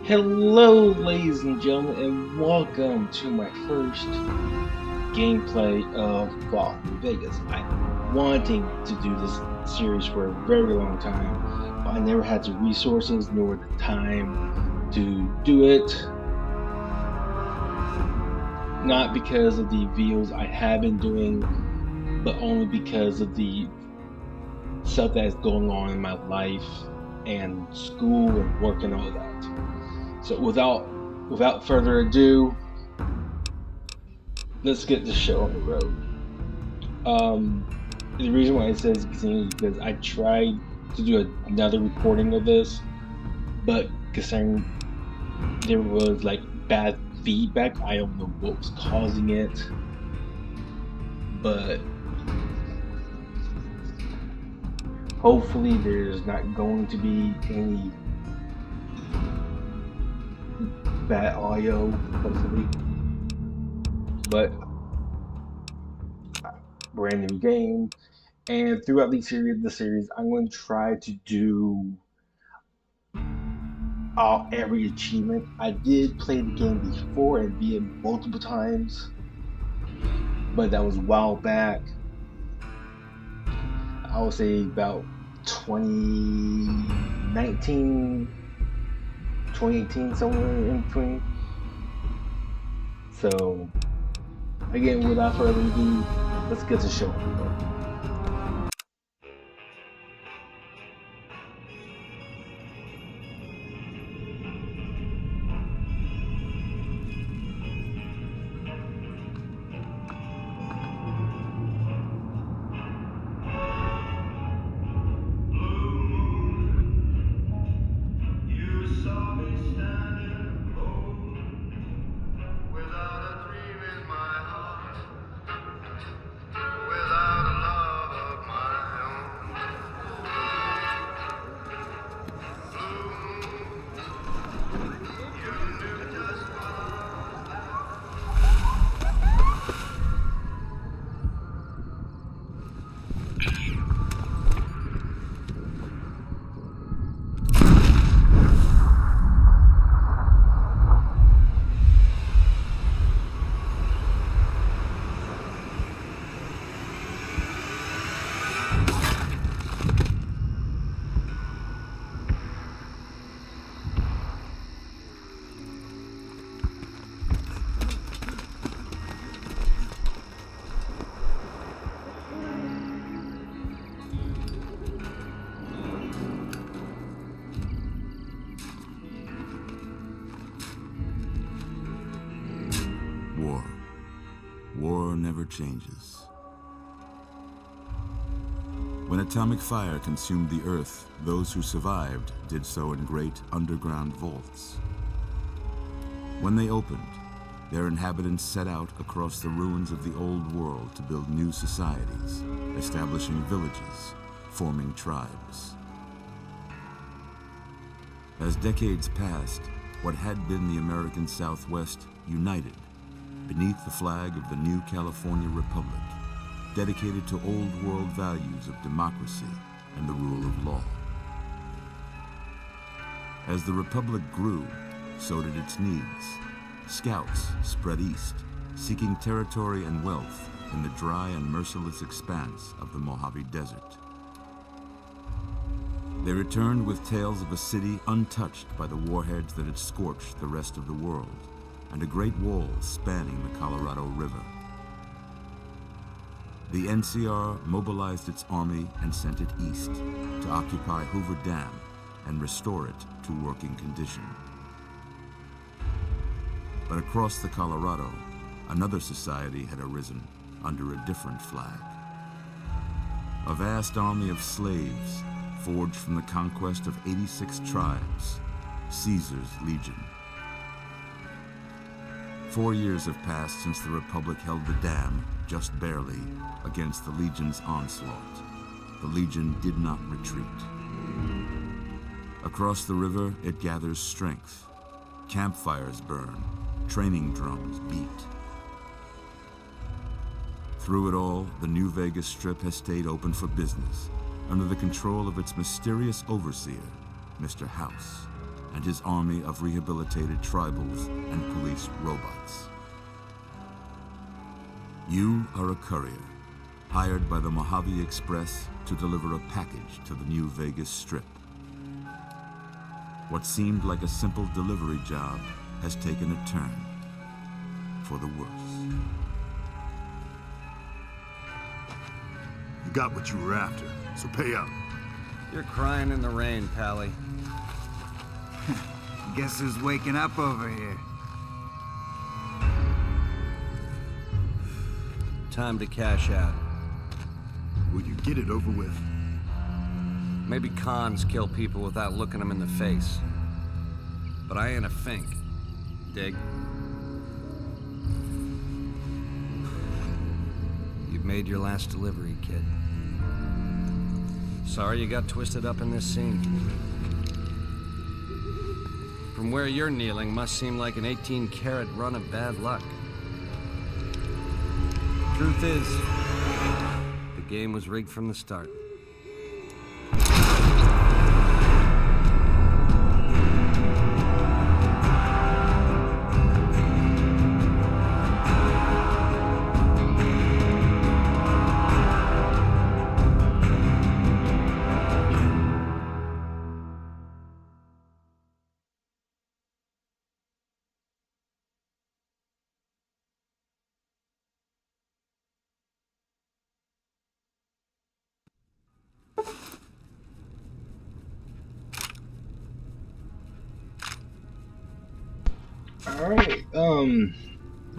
Hello, ladies and gentlemen, and welcome to my first gameplay of Fallout New Vegas. I've been wanting to do this series for a very long time, but I never had the resources nor the time to do it. Not because of the videos I have been doing, but only because of the stuff that is going on in my life and school and work and all that. So without further ado, let's get the show on the road. The reason why it says continue is because I tried to do another recording of this, but concerning there was like bad feedback, I don't know what was causing it, but hopefully there's not going to be any bad audio, hopefully. But brand new game, and throughout the series, I'm going to try to do every achievement. I did play the game before and beat it multiple times, but that was a while back. I would say about 2019, 2018, somewhere in between. So, again, without further ado, let's get to the show. War never changes. When atomic fire consumed the Earth, those who survived did so in great underground vaults. When they opened, their inhabitants set out across the ruins of the old world to build new societies, establishing villages, forming tribes. As decades passed, what had been the American Southwest united beneath the flag of the new California Republic, dedicated to old world values of democracy and the rule of law. As the Republic grew, so did its needs. Scouts spread east, seeking territory and wealth in the dry and merciless expanse of the Mojave Desert. They returned with tales of a city untouched by the warheads that had scorched the rest of the world, and a great wall spanning the Colorado River. The NCR mobilized its army and sent it east to occupy Hoover Dam and restore it to working condition. But across the Colorado, another society had arisen under a different flag. A vast army of slaves forged from the conquest of 86 tribes, Caesar's Legion. 4 years have passed since the Republic held the dam, just barely, against the Legion's onslaught. The Legion did not retreat. Across the river, it gathers strength. Campfires burn, training drums beat. Through it all, the New Vegas Strip has stayed open for business, under the control of its mysterious overseer, Mr. House. and his army of rehabilitated tribals and police robots. You are a courier, hired by the Mojave Express to deliver a package to the New Vegas Strip. What seemed like a simple delivery job has taken a turn for the worse. You got what you were after, so pay up. You're crying in the rain, Pally. Guess who's waking up over here? Time to cash out. Will you get it over with? Maybe cons kill people without looking them in the face. But I ain't a fink. Dig? You've made your last delivery, kid. Sorry you got twisted up in this scene. From where you're kneeling must seem like an 18-carat run of bad luck. Truth is, the game was rigged from the start.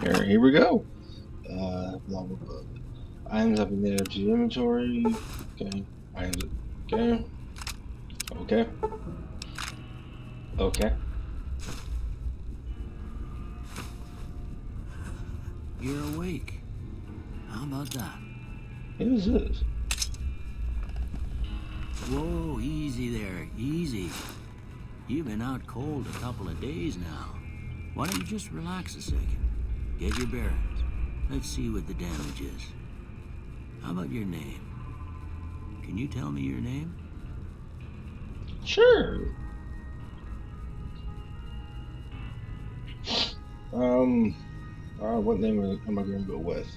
Alright, here we go. Blah, blah, blah. Items have been added to the inventory. Okay. Items, okay. Okay. Okay. You're awake. How about that? Who is this? Whoa, easy there, easy. You've been out cold a couple of days now. Why don't you just relax a second? Get your bearings. Let's see what the damage is. How about your name? Can you tell me your name? Sure. What name am I gonna go with?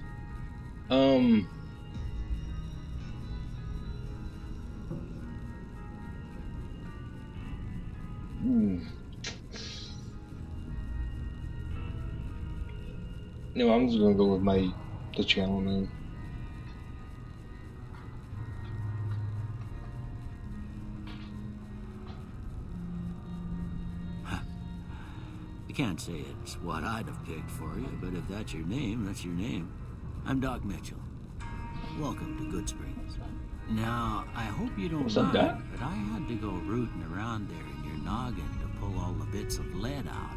No, I'm just gonna go with the channel name. I can't say it's what I'd have picked for you, but if that's your name, that's your name. I'm Doc Mitchell. Welcome to Goodsprings. Now, I hope you don't What's up, mind, Doc? but I had to go rooting around there in your noggin to pull all the bits of lead out.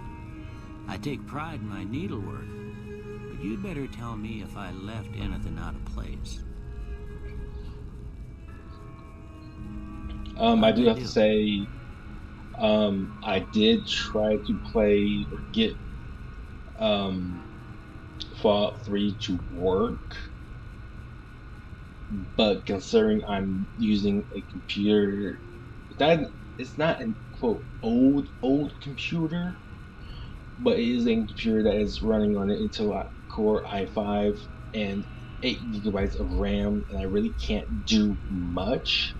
I take pride in my needlework, but you'd better tell me if I left anything out of place. I do have to say, I did try to play or get Fallout 3 to work, but considering I'm using a computer that it's not a quote old computer, but it is a computer that is running on an Intel Core i5 and 8 gigabytes of RAM, and I really can't do much.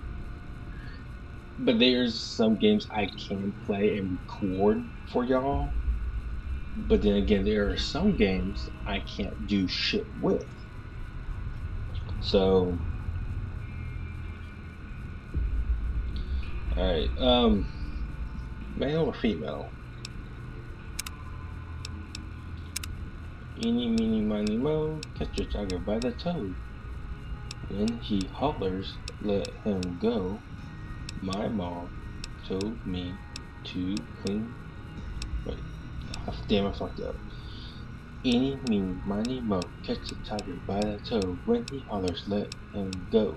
But there's some games I can play and record for y'all. But then again, there are some games I can't do shit with. So, alright, male or female? Eeny, meeny, miny, moe, catch your tiger by the toe. When he hollers, let him go. My mom told me to clean. Wait, damn, I fucked up. Eeny, meeny, miny, moe, catch the tiger by the toe. When he hollers, let him go.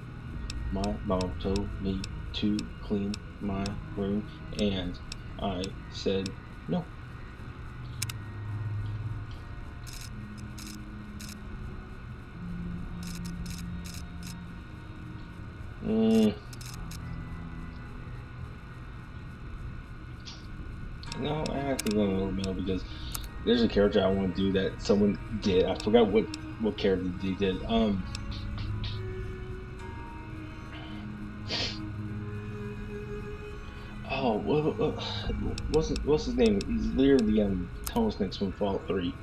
My mom told me to clean my room, and I said no. think I'm gonna go male because there's a character I want to do that someone did. I forgot what character they did. Oh, what's his name? He's literally Tunnel Snakes from Fallout 3.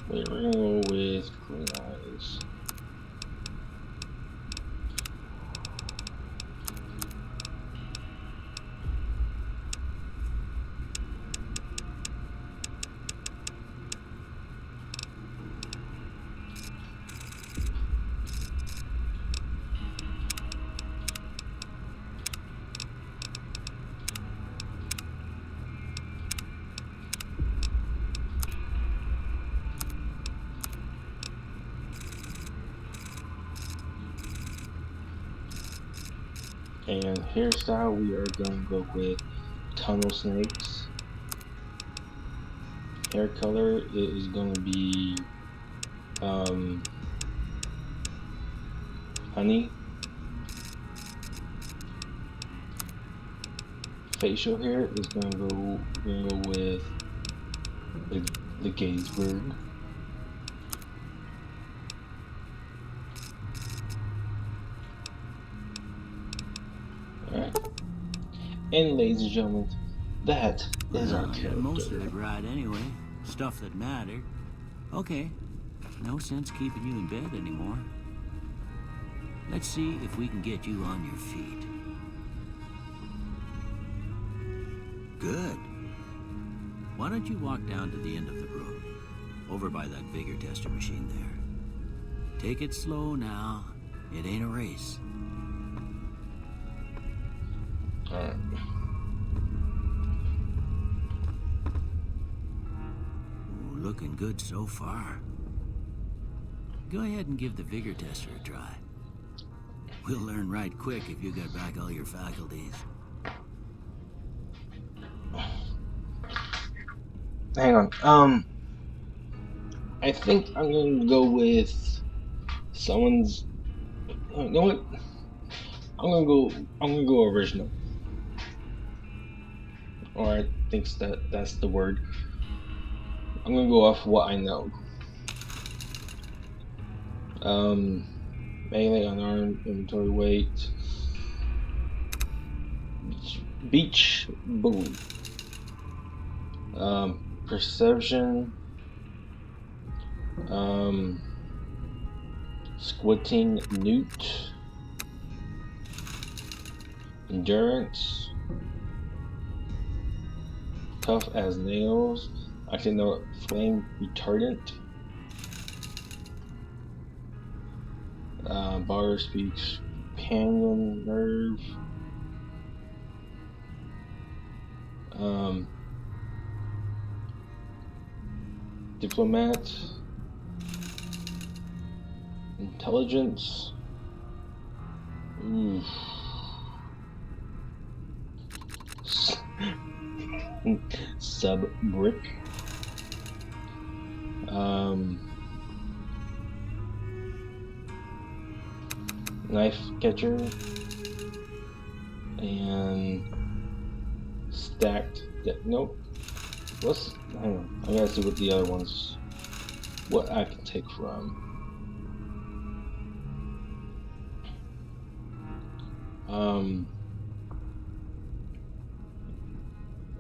Wait, we're gonna go with Green Eyes. And hairstyle, we are gonna go with Tunnel Snakes. Hair color, it is gonna be honey. Facial hair is gonna go with the Gettysburg. Alright. And ladies and gentlemen, that is our character. Most of it right anyway. Stuff that mattered. Okay. No sense keeping you in bed anymore. Let's see if we can get you on your feet. Good. Why don't you walk down to the end of the room, over by that vigor tester machine there. Take it slow now. It ain't a race. Alright. Looking good so far. Go ahead and give the vigor tester a try. We'll learn right quick if you got back all your faculties. Hang on. I think I'm gonna go with someone's. You know what? I'm gonna go original. Or I think that's the word. I'm gonna go off what I know. Melee, unarmed, inventory weight, beach, boom. Perception, squinting, newt, endurance, tough as nails. Actually, no, flame retardant. Bar speaks, companion nerve. Diplomat, intelligence. Sub brick. Knife catcher and stacked. Nope. Hang on. I gotta see what the other ones. What I can take from.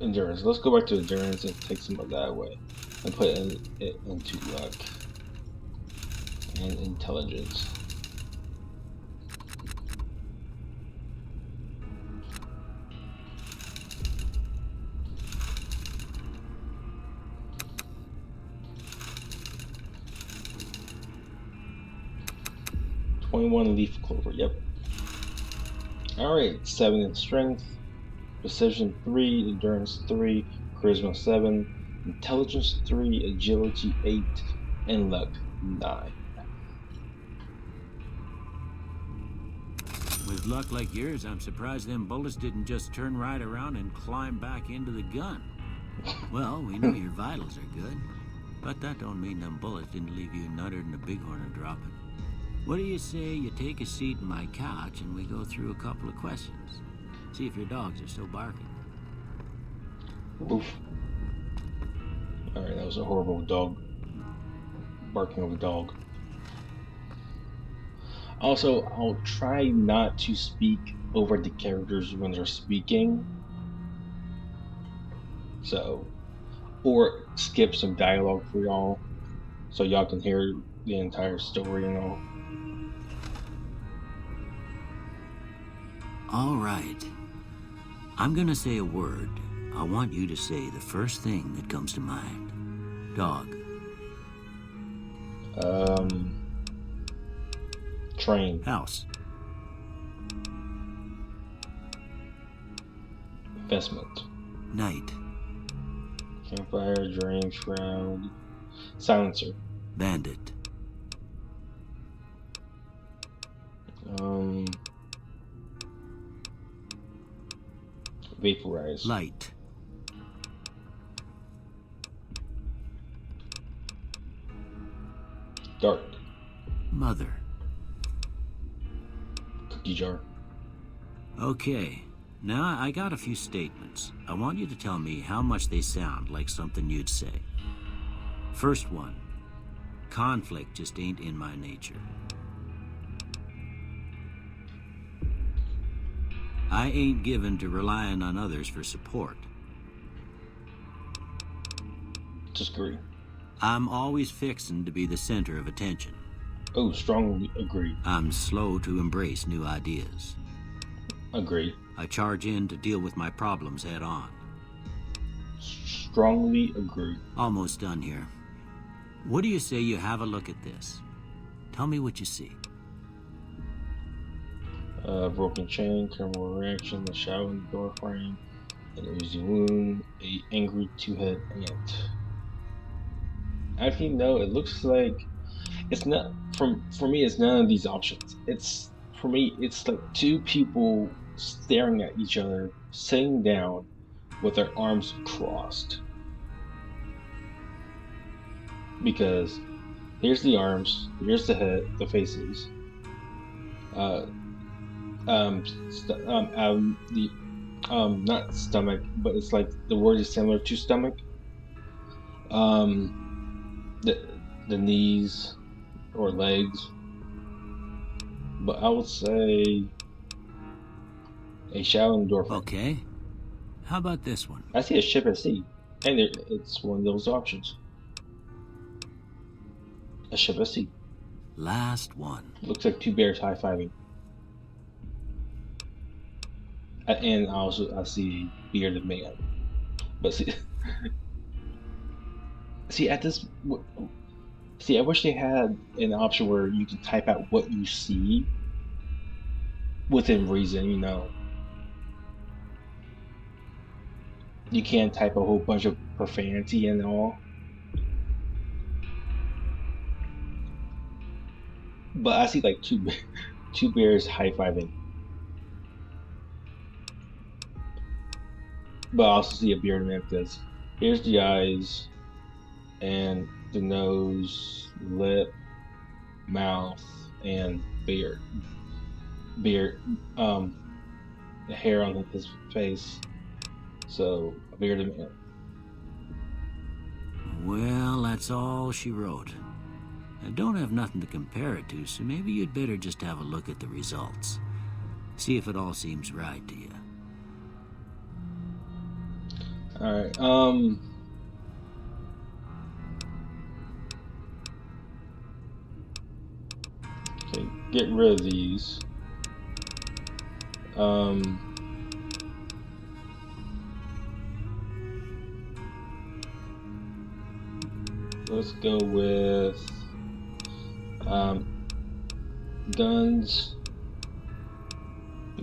Endurance. Let's go back to endurance and take some of that away and put it into luck and intelligence. .1 leaf clover. Yep. All right. 7 in strength. Precision 3, endurance 3, charisma 7, intelligence 3, agility 8, and luck 9. With luck like yours, I'm surprised them bullets didn't just turn right around and climb back into the gun. Well, we know your vitals are good, but that don't mean them bullets didn't leave you nuttered and a bighorn dropping. What do you say you take a seat in my couch and we go through a couple of questions? See if your dogs are still barking. Oof. Alright, that was a horrible dog. Barking of a dog. Also, I'll try not to speak over the characters when they're speaking. So, or skip some dialogue for y'all, so y'all can hear the entire story and all. All right. I'm gonna say a word. I want you to say the first thing that comes to mind. Dog. Train. House. Investment. Night. Campfire, drain, shroud. Silencer. Bandit. Vaporize. Light. Dark. Mother. Cookie jar. Okay. Now I got a few statements. I want you to tell me how much they sound like something you'd say. First one. Conflict just ain't in my nature. I ain't given to relying on others for support. Disagree. I'm always fixin' to be the center of attention. Oh, strongly agree. I'm slow to embrace new ideas. Agree. I charge in to deal with my problems head on. Strongly agree. Almost done here. What do you say you have a look at this? Tell me what you see. Broken chain, thermal reaction, a shadow in the door frame, an oozy wound, a angry two-head ant. Actually, no, it looks like it's not for me. It's none of these options. It's for me. It's like two people staring at each other, sitting down with their arms crossed. Because here's the arms, here's the head, the faces. Not stomach, but it's like the word is similar to stomach. The knees or legs, but I would say a shadow in the door frame. Okay. How about this one? I see a ship at sea, and it's one of those options. A ship at sea. Last one. Looks like two bears high-fiving. And also I see a bearded man. But see, I wish they had an option where you can type out what you see within reason, you know. You can't type a whole bunch of profanity and all. But I see like two bears high-fiving. But I also see a bearded man because here's the eyes and the nose, lip, mouth, and beard. The hair on his face. So, a bearded man. Well, that's all she wrote. I don't have nothing to compare it to, so maybe you'd better just have a look at the results. See if it all seems right to you. Alright, okay, get rid of these. Let's go with guns,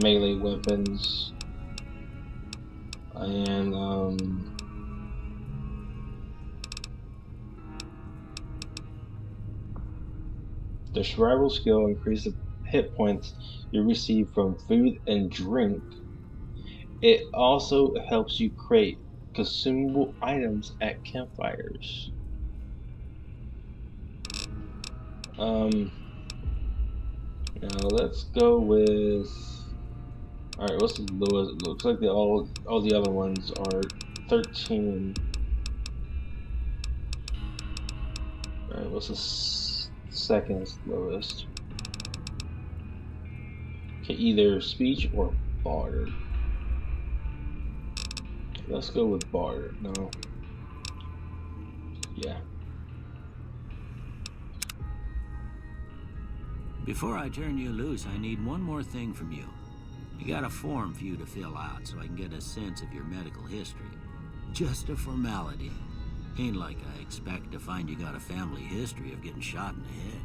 melee weapons, and the survival skill increases the hit points you receive from food and drink. It also helps you create consumable items at campfires. Now let's go with. All right, what's the lowest? It looks like all the other ones are 13. All right, what's the second lowest? Okay, either speech or barter. Let's go with barter. No. Yeah. Before I turn you loose, I need one more thing from you. I got a form for you to fill out so I can get a sense of your medical history. Just a formality. Ain't like I expect to find you got a family history of getting shot in the head.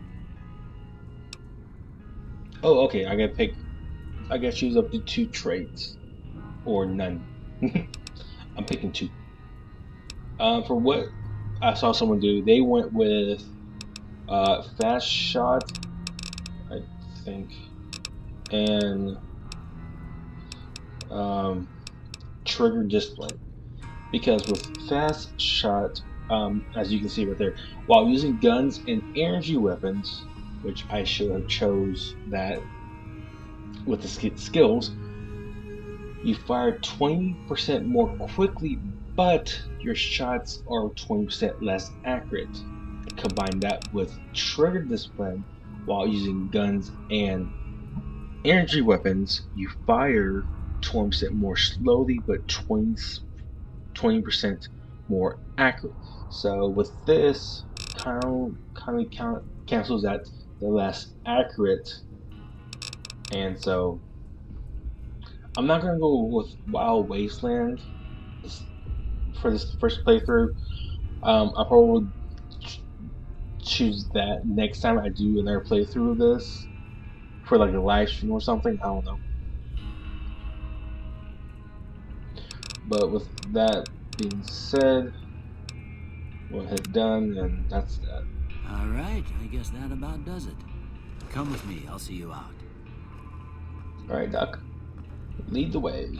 Oh, okay. I gotta choose up to 2 traits, or none. I'm picking 2. For what I saw someone do, they went with fast shot, I think, and trigger discipline. Because with fast shot, as you can see right there, while using guns and energy weapons, which I should have chose that with the skills, you fire 20% more quickly, but your shots are 20% less accurate. Combine that with trigger discipline, while using guns and energy weapons, you fire 20% more slowly, but 20% more accurate. So with this, kind of cancels that the less accurate, and so I'm not gonna go with Wild Wasteland for this first playthrough. I probably would choose that next time I do another playthrough of this for like a live stream or something. I don't know. But with that being said, we'll hit done, and that's that. All right, I guess that about does it. Come with me, I'll see you out. All right, Doc, lead the way.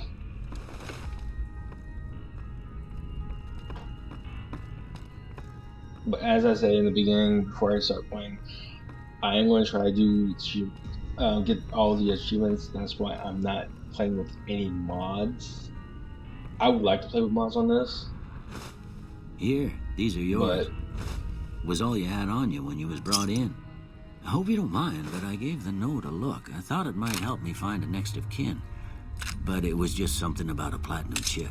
But as I said in the beginning, before I start playing, I am going to try to get all the achievements. That's why I'm not playing with any mods. I would like to play with mods on this. Here, these are yours. But Was all you had on you when you was brought in. I hope you don't mind, but I gave the note a look. I thought it might help me find a next of kin. But it was just something about a platinum chip.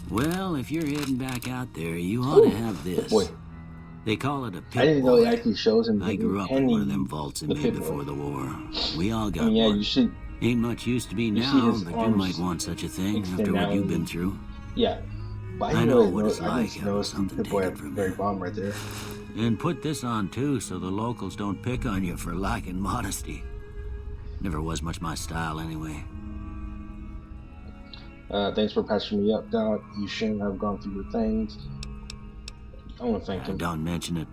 Well, if you're heading back out there, you ought to have this. Boy. They call it a pit I didn't know boy. it actually shows him. I grew up in one of them vaults they made before the war. We all got yeah, one. you should. Ain't much used to be You see now, his but you arms might want such a thing extend after what out. you've been through. Yeah, but I know what it's I like just having noticed something the boy taken at the from very you. bottom right there. And put this on too, so the locals don't pick on you for lacking modesty. Never was much my style anyway. Thanks for patching me up, Doc. You shouldn't have gone through your things. I want to thank him. Don't mention it.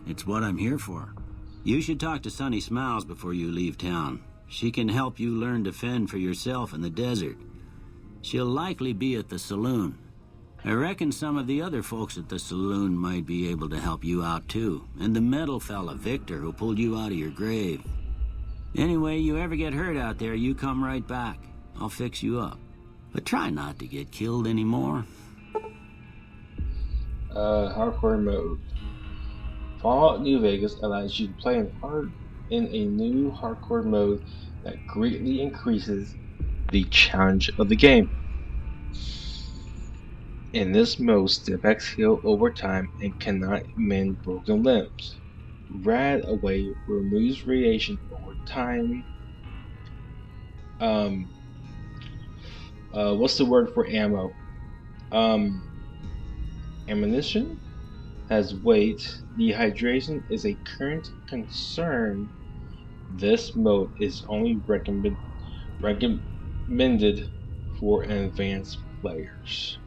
It's what I'm here for. You should talk to Sunny Smiles before you leave town. She can help you learn to fend for yourself in the desert. She'll likely be at the saloon. I reckon some of the other folks at the saloon might be able to help you out too. And the metal fella, Victor, who pulled you out of your grave. Anyway, you ever get hurt out there, you come right back. I'll fix you up. But try not to get killed anymore. Hardcore mode. Fallout New Vegas allows you to play in a new hardcore mode that greatly increases the challenge of the game. In this mode, step-backs heal over time and cannot mend broken limbs. Rad Away removes radiation over time. What's the word for ammo? Ammunition has weight. Dehydration is a current concern. This mode is only recommended for advanced players.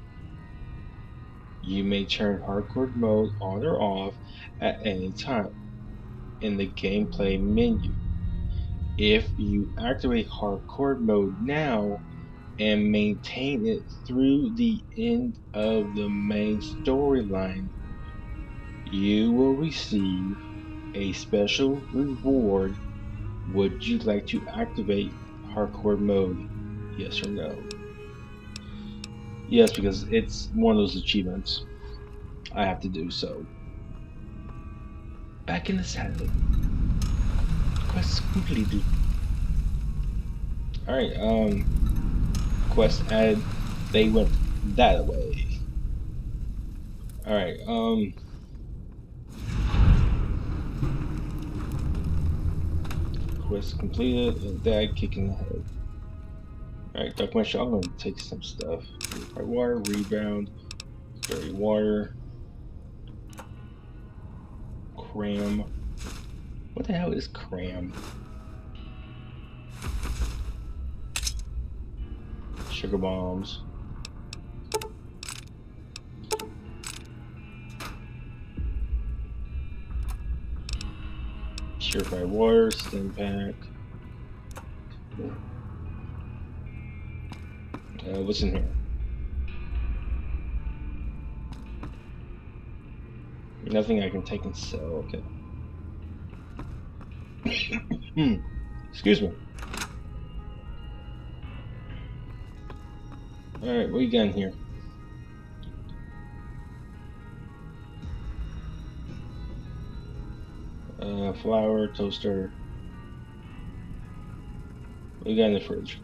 You may turn hardcore mode on or off at any time in the gameplay menu. If you activate hardcore mode now and maintain it through the end of the main storyline, you will receive a special reward. Would you like to activate hardcore mode? Yes or no? Yes, because it's one of those achievements. I have to do so. Back in the saddle. Quest completed. Alright, quest added. They went that way. Alright, quest completed and dad kicking the head. Alright, Dark Marshal, I'm gonna take some stuff. Purified water, rebound, dirty water, cram. What the hell is cram? Sugar bombs. Purified water, stim pack. What's in here? Nothing I can take and sell. Okay. Excuse me. Alright, what you got in here? Flour, toaster. What you got in the fridge?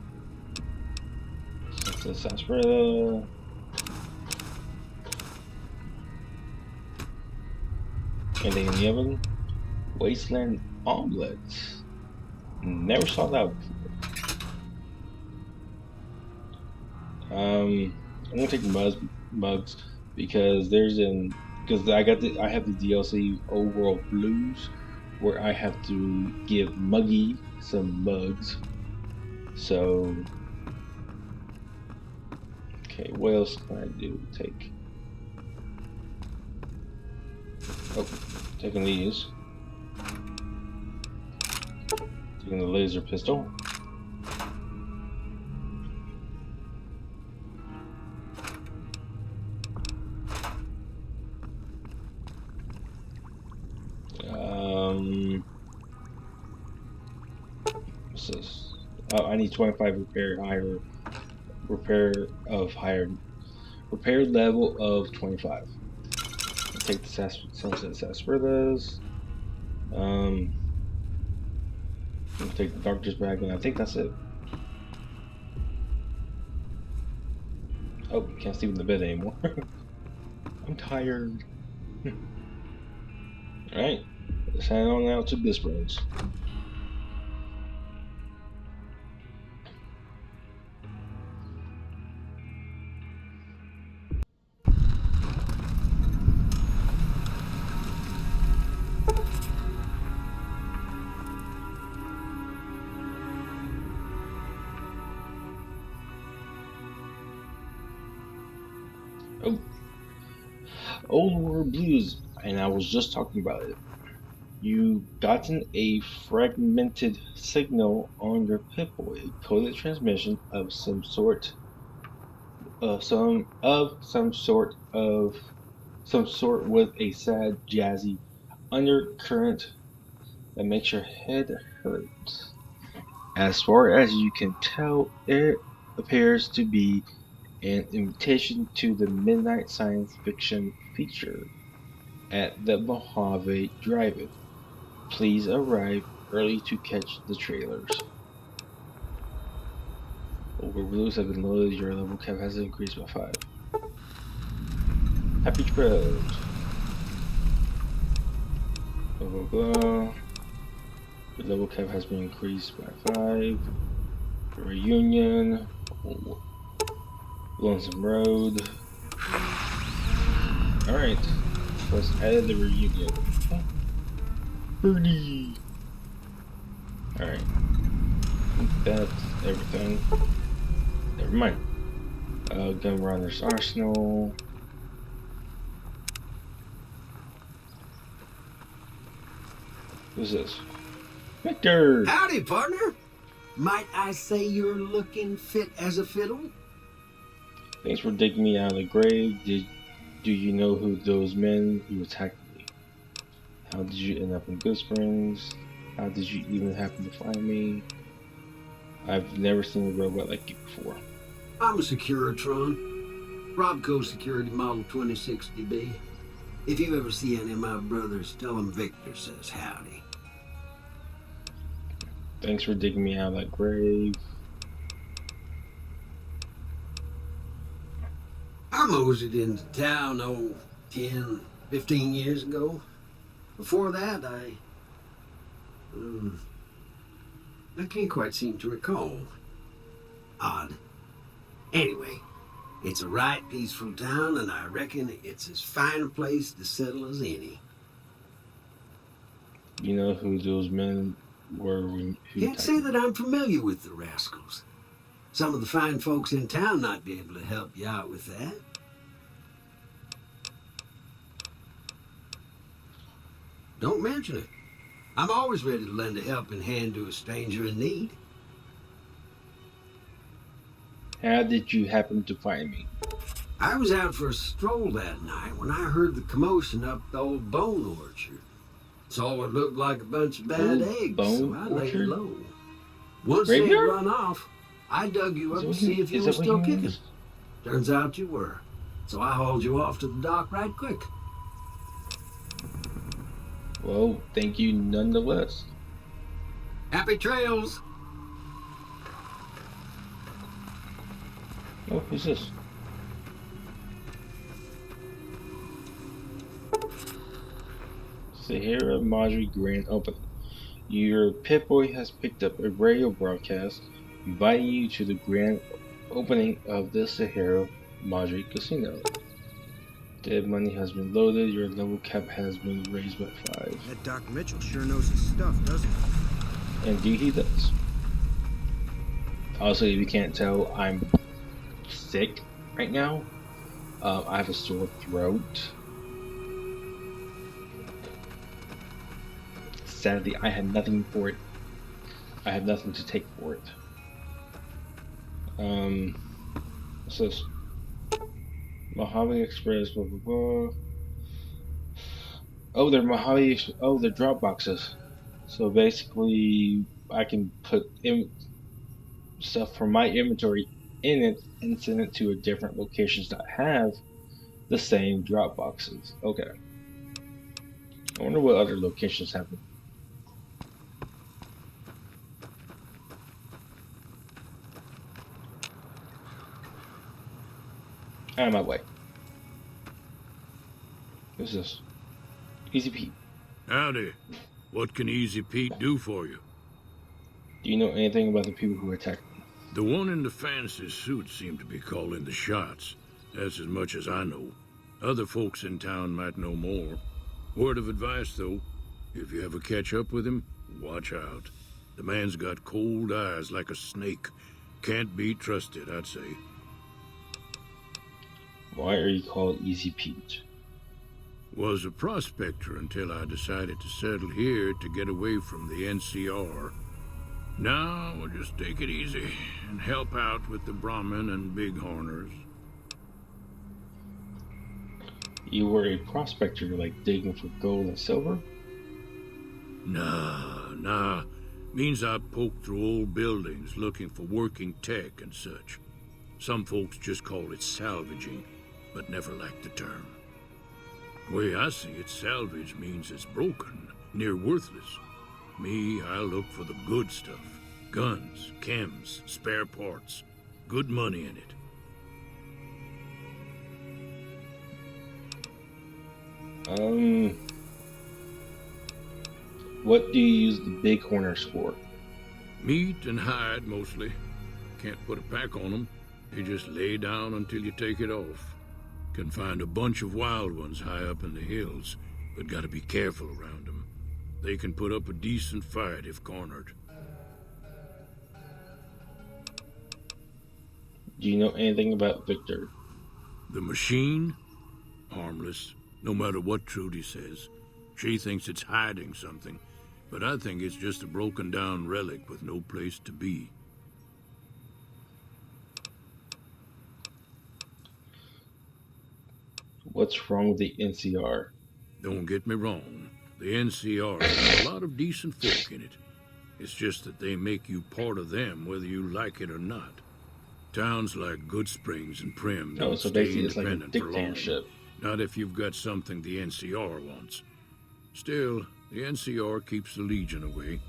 That's sarsaparilla. Anything in the oven? Wasteland omelets. Never saw that before. I'm gonna take mugs because I have the DLC Old World Blues where I have to give Muggy some mugs. So okay, what else can I do? Take taking these. Taking the laser pistol. What's this? Oh, I need 25 repair level of 25. I'll take the sunset sarsaparillas. I'll take the doctor's bag, and I think that's it. Oh, can't sleep in the bed anymore. I'm tired. Alright, let's head on out to Bisbro's. Oh, Old World Blues, and I was just talking about it. You've gotten a fragmented signal on your Pip-Boy, a coded transmission of some sort with a sad, jazzy undercurrent that makes your head hurt. As far as you can tell, it appears to be an invitation to the midnight science fiction feature at the Mojave Drive-In. Please arrive early to catch the trailers. Over blues have been loaded. Your level cap has increased by 5. Happy trails. Blah blah blah. Your level cap has been increased by 5. Reunion. Lonesome Road. Alright. Let's add the reunion. Birdie! Alright. That's everything. Never mind. Gunrunner's Arsenal. Who's this? Victor! Howdy, partner. Might I say you're looking fit as a fiddle? Thanks for digging me out of the grave. Do you know who those men who attacked me? How did you end up in Good Springs? How did you even happen to find me? I've never seen a robot like you before. I'm a Securitron. Robco Security Model 2060B. If you ever see any of my brothers, tell them Victor says howdy. Thanks for digging me out of that grave. I moseyed into town, 10, 15 years ago. Before that, I can't quite seem to recall. Odd. Anyway, it's a right peaceful town, and I reckon it's as fine a place to settle as any. You know who those men were who Can't say that I'm familiar with the rascals. Some of the fine folks in town might be able to help you out with that. Don't mention it. I'm always ready to lend a helping hand to a stranger in need. How did you happen to find me? I was out for a stroll that night when I heard the commotion up the old bone orchard. Saw what looked like a bunch of bad Old eggs, bone so I laid orchard? low. Once they Graveyard? run off, I dug you up to Is see if you that were what still he kicking. means? Turns out you were. So I hauled you off to the dock right quick. Well, thank you nonetheless. Happy trails! Oh, who's this? Sahara Madre Grand Opening. Your Pip-Boy has picked up a radio broadcast inviting you to the grand opening of the Sahara Madre Casino. Dead money has been loaded. Your level cap has been raised by 5. That Doc Mitchell sure knows his stuff, doesn't he? Indeed he does. Also, if you can't tell, I'm sick right now. I have a sore throat. Sadly, I had nothing for it. I have nothing to take for it. What's this? Mojave Express, blah blah blah. Oh, they're Mojave. Oh, they're drop boxes. So basically, I can put stuff from my inventory in it and send it to a different locations that have the same drop boxes. Okay. I wonder what other locations have them. Out of my way. Who's this? Easy Pete. Howdy. What can Easy Pete do for you? Do you know anything about the people who attacked me? The one in the fancy suit seemed to be calling the shots. That's as much as I know. Other folks in town might know more. Word of advice, though. If you ever catch up with him, watch out. The man's got cold eyes like a snake. Can't be trusted, I'd say. Why are you called Easy Pete? Was a prospector until I decided to settle here to get away from the NCR. Now we'll just take it easy and help out with the Brahmin and Bighorners. You were a prospector, like digging for gold and silver? Nah. Means I poke through old buildings looking for working tech and such. Some folks just call it salvaging, but never liked the term. Way I see it, salvage means it's broken, near worthless. Me, I look for the good stuff. Guns, chems, spare parts. Good money in it. What do you use the Bighorners for? Meat and hide, mostly. Can't put a pack on them. You just lay down until you take it off. Can find a bunch of wild ones high up in the hills, but gotta be careful around them. They can put up a decent fight if cornered. Do you know anything about Victor? The machine? Harmless, no matter what Trudy says. She thinks it's hiding something. but I think it's just a broken down relic with no place to be. What's wrong with the NCR? Don't get me wrong. The NCR has a lot of decent folk in it. It's just that they make you part of them whether you like it or not. Towns like Goodsprings and Primm don't So stay basically it's like a independent for long. dictatorship. Not if you've got something the NCR wants. Still, the NCR keeps the Legion away.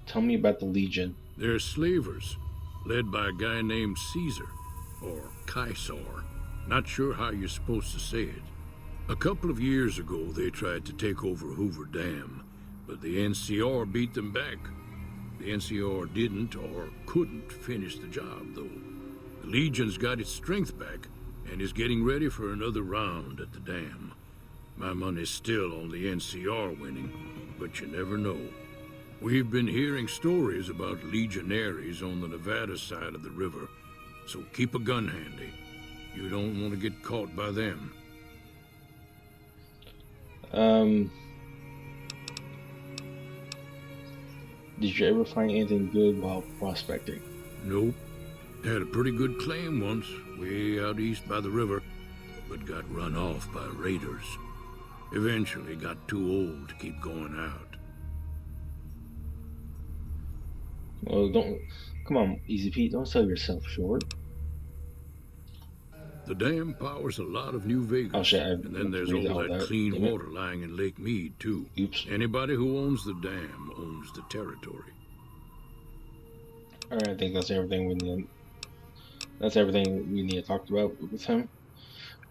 Tell me about the Legion. They're slavers, led by a guy named Caesar, or Caesar. Not sure how you're supposed to say it. A couple of years ago, they tried to take over Hoover Dam, but the NCR beat them back. The NCR didn't or couldn't finish the job, though. The Legion's got its strength back and is getting ready for another round at the dam. My money's still on the NCR winning, but you never know. We've been hearing stories about legionaries on the Nevada side of the river, so keep a gun handy. You don't want to get caught by them. Did you ever find anything good while prospecting? Nope. Had a pretty good claim once, way out east by the river, but got run off by raiders. Eventually got too old to keep going out. Well, come on, Easy Pete, don't sell yourself short. The dam powers a lot of New Vegas. Oh shit, and then there's all that clean water lying in Lake Mead, too. Oops. Anybody who owns the dam owns the territory. Alright, I think that's everything we need. That's everything we need to talk about with him.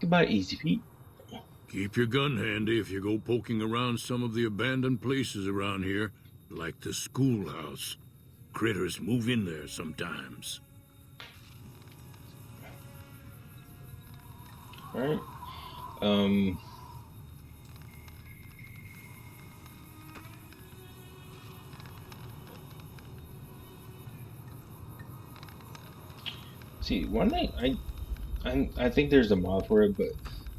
Goodbye, Easy Pete. Keep your gun handy if you go poking around some of the abandoned places around here, like the schoolhouse. Critters move in there sometimes. Alright. See, one thing I think there's a mod for it, but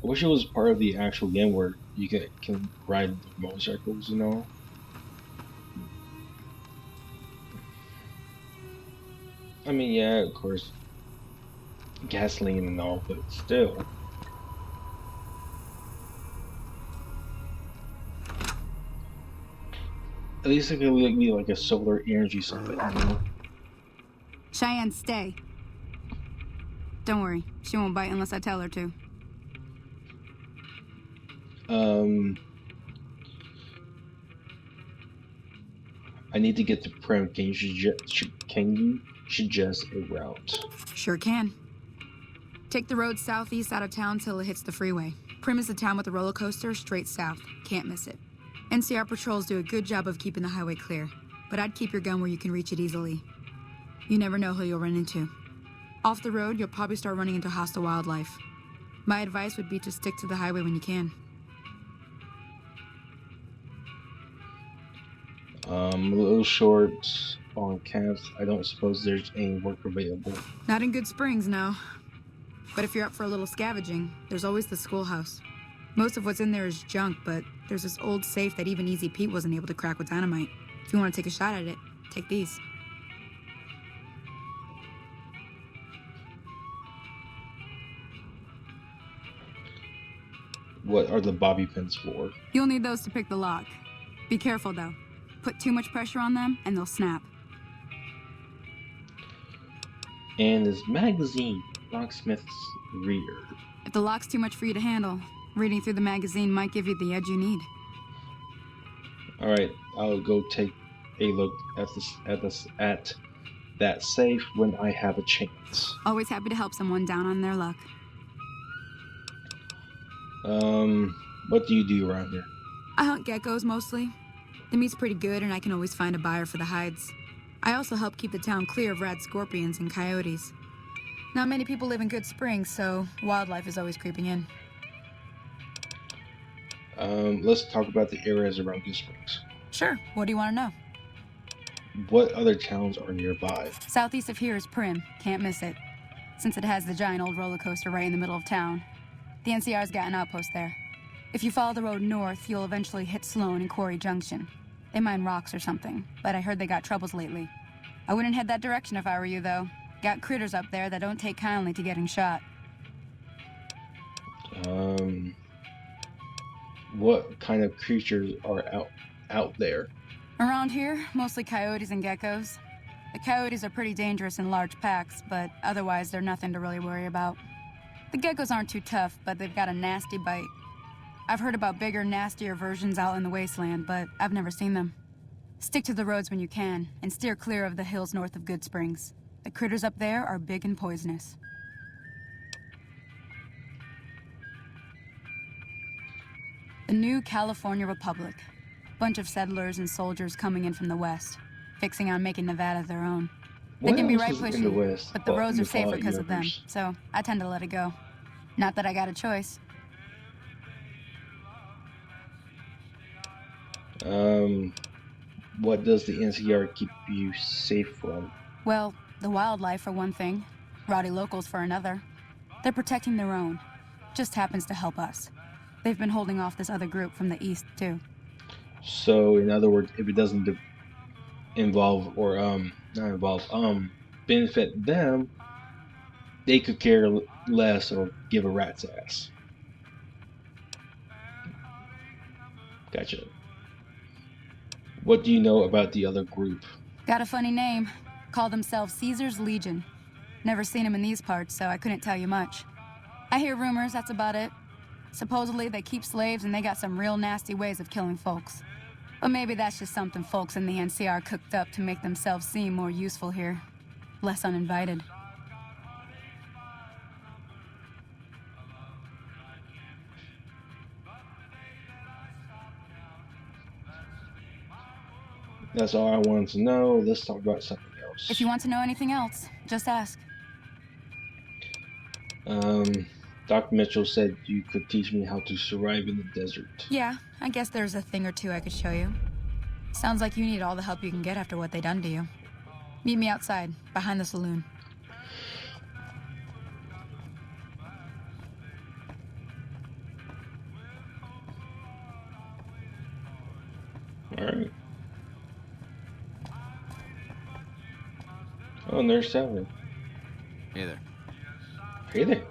I wish it was part of the actual game where you can ride motorcycles, you know. I mean, yeah, of course, gasoline and all, but still. At least it could be like a solar energy something, you know? Cheyenne, stay. Don't worry, she won't bite unless I tell her to. I need to get to Primm. Can you suggest a route? Sure can. Take the road southeast out of town till it hits the freeway. Primm is the town with the roller coaster straight south. Can't miss it. NCR patrols do a good job of keeping the highway clear, but I'd keep your gun where you can reach it easily. You never know who you'll run into. Off the road, you'll probably start running into hostile wildlife. My advice would be to stick to the highway when you can. A little short on camps. I don't suppose there's any work available. Not in Goodsprings, no. But if you're up for a little scavenging, there's always the schoolhouse. Most of what's in there is junk, but there's this old safe that even Easy Pete wasn't able to crack with dynamite. If you want to take a shot at it, take these. What are the bobby pins for? You'll need those to pick the lock. Be careful, though. Put too much pressure on them, and they'll snap. And this magazine, Locksmith's Reader. If the lock's too much for you to handle, reading through the magazine might give you the edge you need. Alright, I'll go take a look at that safe when I have a chance. Always happy to help someone down on their luck. What do you do around here? I hunt geckos mostly. The meat's pretty good and I can always find a buyer for the hides. I also help keep the town clear of rad scorpions and coyotes. Not many people live in Goodsprings, so wildlife is always creeping in. Let's talk about the areas around Goodsprings. Sure, what do you want to know? what other towns are nearby? Southeast of here is Prim. Can't miss it. Since it has the giant old roller coaster right in the middle of town. The NCR's got an outpost there. If you follow the road north, you'll eventually hit Sloan and Quarry Junction. They mine rocks or something, but I heard they got troubles lately. I wouldn't head that direction if I were you, though. Got critters up there that don't take kindly to getting shot. What kind of creatures are out there? Around here, mostly coyotes and geckos. The coyotes are pretty dangerous in large packs, but otherwise they're nothing to really worry about. The geckos aren't too tough, but they've got a nasty bite. I've heard about bigger, nastier versions out in the wasteland, but I've never seen them. Stick to the roads when you can, and steer clear of the hills north of Good Springs. The critters up there are big and poisonous. The new California Republic. Bunch of settlers and soldiers coming in from the west, fixing on making Nevada their own. They can be right pushy, but the roads are safer because of them, so I tend to let it go. Not that I got a choice. What does the NCR keep you safe from? Well, the wildlife for one thing, rowdy locals for another. They're protecting their own. Just happens to help us. They've been holding off this other group from the east, too. So, in other words, if it doesn't involve or benefit them, they could care less or give a rat's ass. Gotcha. What do you know about the other group? Got a funny name. Call themselves Caesar's Legion. Never seen them in these parts, so I couldn't tell you much. I hear rumors, that's about it. Supposedly they keep slaves and they got some real nasty ways of killing folks. But maybe that's just something folks in the NCR cooked up to make themselves seem more useful here. Less uninvited. That's all I wanted to know. Let's talk about something else. If you want to know anything else, just ask. Dr. Mitchell said you could teach me how to survive in the desert. Yeah, I guess there's a thing or two I could show you. Sounds like you need all the help you can get after what they done to you. Meet me outside, behind the saloon. Alright. Oh, and there's Sally. Hey there. Hey there.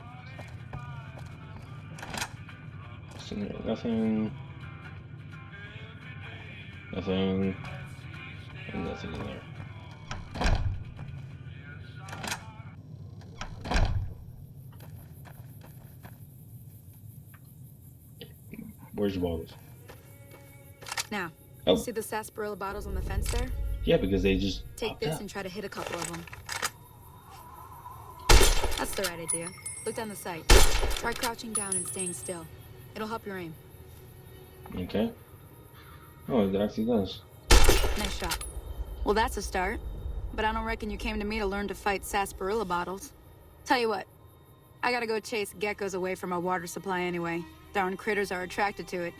What's in there? Nothing. Nothing. And nothing in there. Where's your bottles? Now, Oh. see the sarsaparilla bottles on the fence there? Yeah, because they just Take popped this out. and try to hit a couple of them. That's the right idea. Look down the sight. Try crouching down and staying still. It'll help your aim. Okay. Oh, it actually does. Nice shot. Well, that's a start. But I don't reckon you came to me to learn to fight sarsaparilla bottles. Tell you what, I gotta go chase geckos away from our water supply anyway. Darn critters are attracted to it.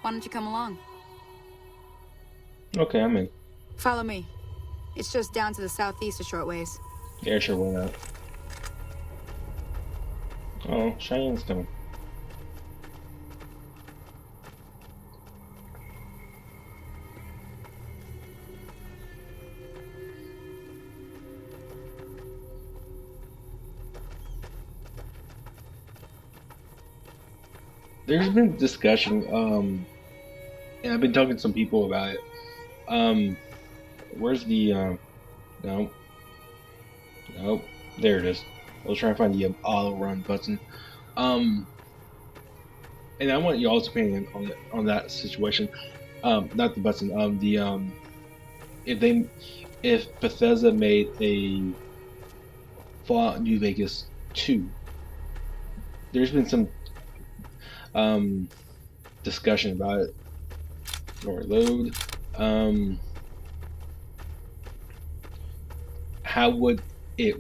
Why don't you come along? Okay, I'm in. Follow me. It's just down to the southeast a short ways. Yeah, sure, why not? Oh, Cheyenne's coming. There's been discussion, and I've been talking to some people about it. Where's the, no. Nope. There it is. I was trying to find the auto run button. And I want y'all's opinion on that situation. Not the button. If Bethesda made a Fallout New Vegas 2, there's been some discussion about it. Or load. How would it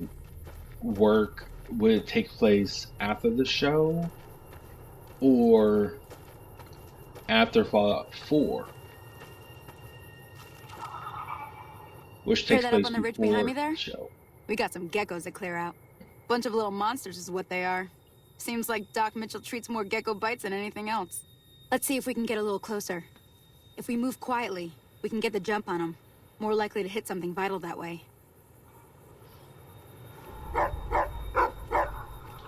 work? Would it take place after the show or after Fallout 4? which Hear takes that up place on the ridge before behind me there? the show. We got some geckos to clear out. Bunch of little monsters is what they are. Seems like Doc Mitchell treats more gecko bites than anything else. Let's see if we can get a little closer. If we move quietly, we can get the jump on them. More likely to hit something vital that way.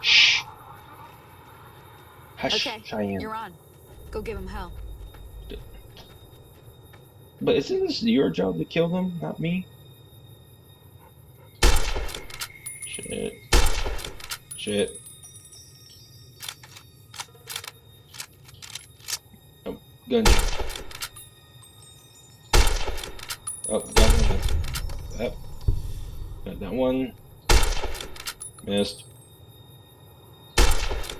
Shh. Hush, Okay, Cheyenne. you're on. Go give him hell. But isn't this your job to kill them, not me? Shit. Shit. Oh, gun. Oh, got one. Yep. Got that one. Missed.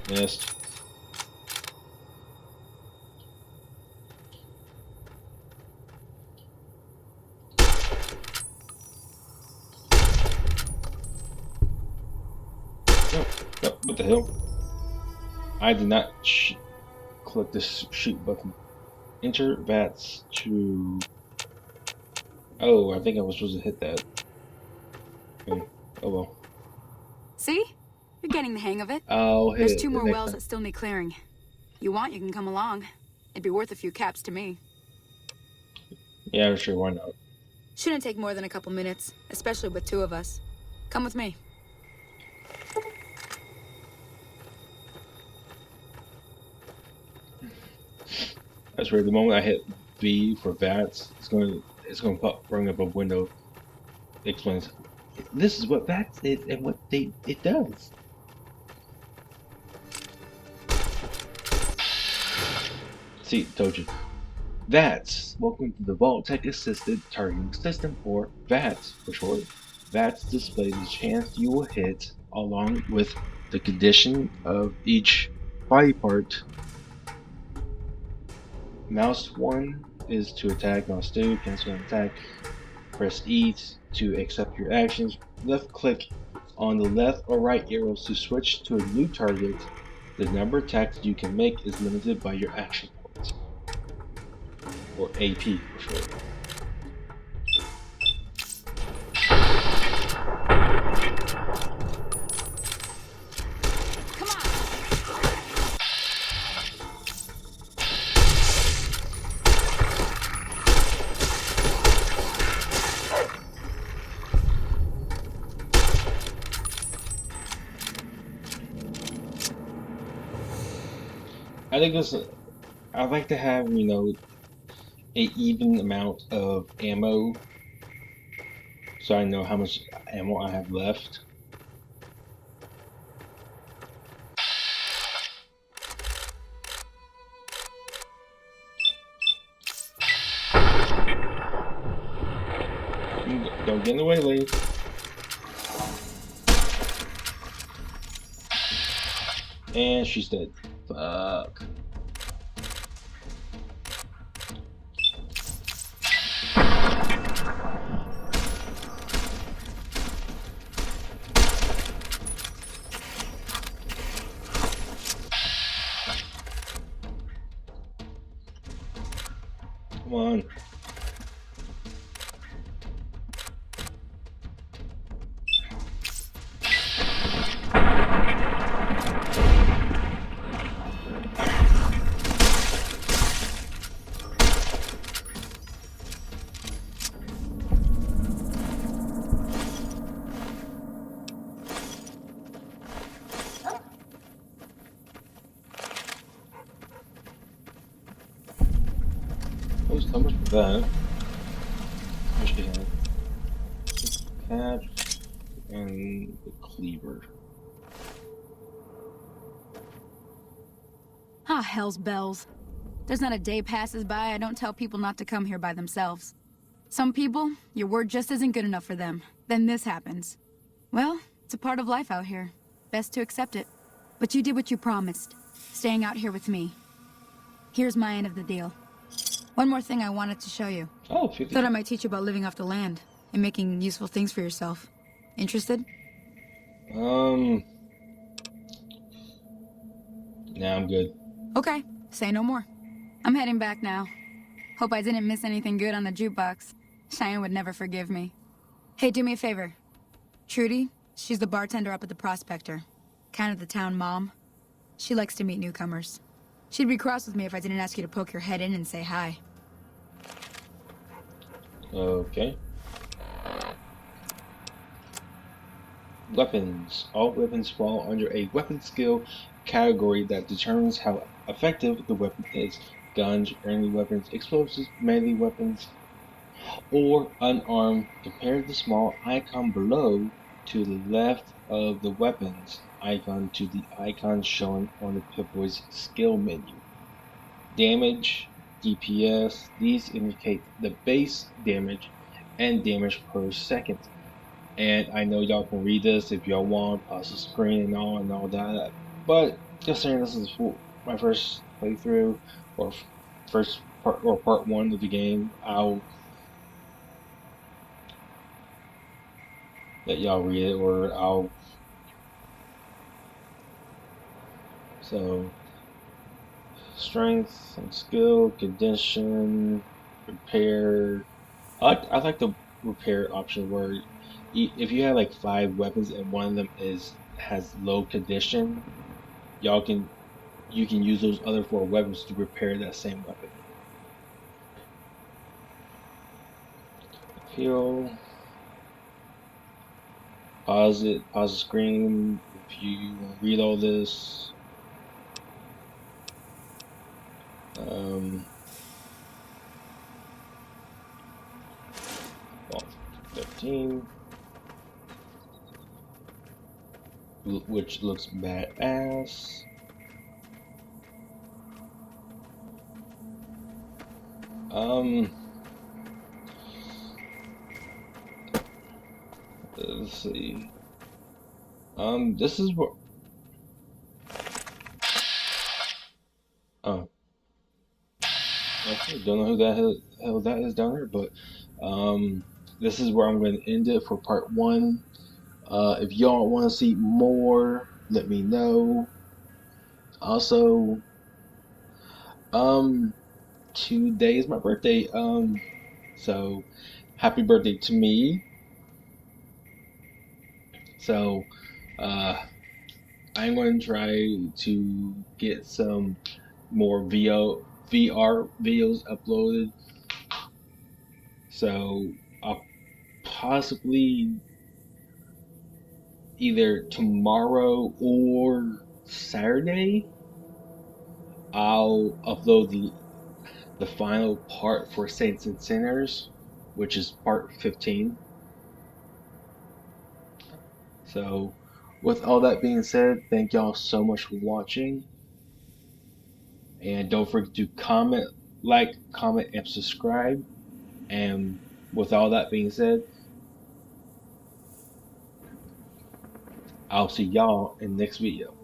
Missed. Oh, what the hell? I did not click this shoot button. Enter VATS to... Oh, I think I was supposed to hit that. Okay. Oh well. See? You're getting the hang of it. I'll hit There's it 2 more next wells time. that still need clearing. You want, you can come along. It'd be worth a few caps to me. Yeah, sure, why not? Shouldn't take more than a couple minutes, especially with 2 of us. Come with me. That's weird. The moment I hit B for VATS, it's going to bring up a window. That explains this is what VATS is and what it does. See, told you. VATS. Welcome to the Vault-Tec Assisted Targeting System, or VATS for short. VATS displays the chance you will hit along with the condition of each body part. Mouse 1 is to attack, mouse 2 cancel an attack. Press E to accept your actions. Left click on the left or right arrows to switch to a new target. The number of attacks you can make is limited by your action points, or AP for short. Come on! I think this. I like to have, you know, a even amount of ammo, so I know how much ammo I have left. Don't get in the way, lady. And she's dead. Fuck. Come on. How much for that? How much do you have? Cap and the cleaver. Ah, hell's bells. There's not a day passes by I don't tell people not to come here by themselves. Some people, your word just isn't good enough for them. Then this happens. Well, it's a part of life out here. Best to accept it. But you did what you promised, staying out here with me. Here's my end of the deal. One more thing I wanted to show you. Oh, 50. Thought I might teach you about living off the land and making useful things for yourself. Interested? Nah, I'm good. Okay, say no more. I'm heading back now. Hope I didn't miss anything good on the jukebox. Cheyenne would never forgive me. Hey, do me a favor. Trudy, she's the bartender up at the Prospector. Kind of the town mom. She likes to meet newcomers. She'd be cross with me if I didn't ask you to poke your head in and say hi. Okay. Weapons. All weapons fall under a weapon skill category that determines how effective the weapon is. Guns, ranged weapons, explosives, melee weapons, or unarmed. Compare the small icon below to the left of the weapons icon to the icon shown on the Pip-Boy's skill menu. Damage, DPS, these indicate the base damage and damage per second. And I know y'all can read this if y'all want, pause the screen and all that. But considering this is my first playthrough or part one of the game, I'll let y'all read it, or so strength and skill, condition, repair. I like the repair option where if you have like 5 weapons and one of them has low condition, you can use those other 4 weapons to repair that same weapon. Heal. Pause the screen if you want to read all this. 15, which looks badass. Let's see. This is what. Oh. Okay, don't know who the hell that is down there, but this is where I'm going to end it for part 1. If y'all want to see more, let me know. Also, today is my birthday. So happy birthday to me. So, I'm going to try to get some more VR videos uploaded. So I'll possibly either tomorrow or Saturday I'll upload the final part for Saints and Sinners, which is part 15. So with all that being said, thank y'all so much for watching. And don't forget to comment, and subscribe. And with all that being said, I'll see y'all in the next video.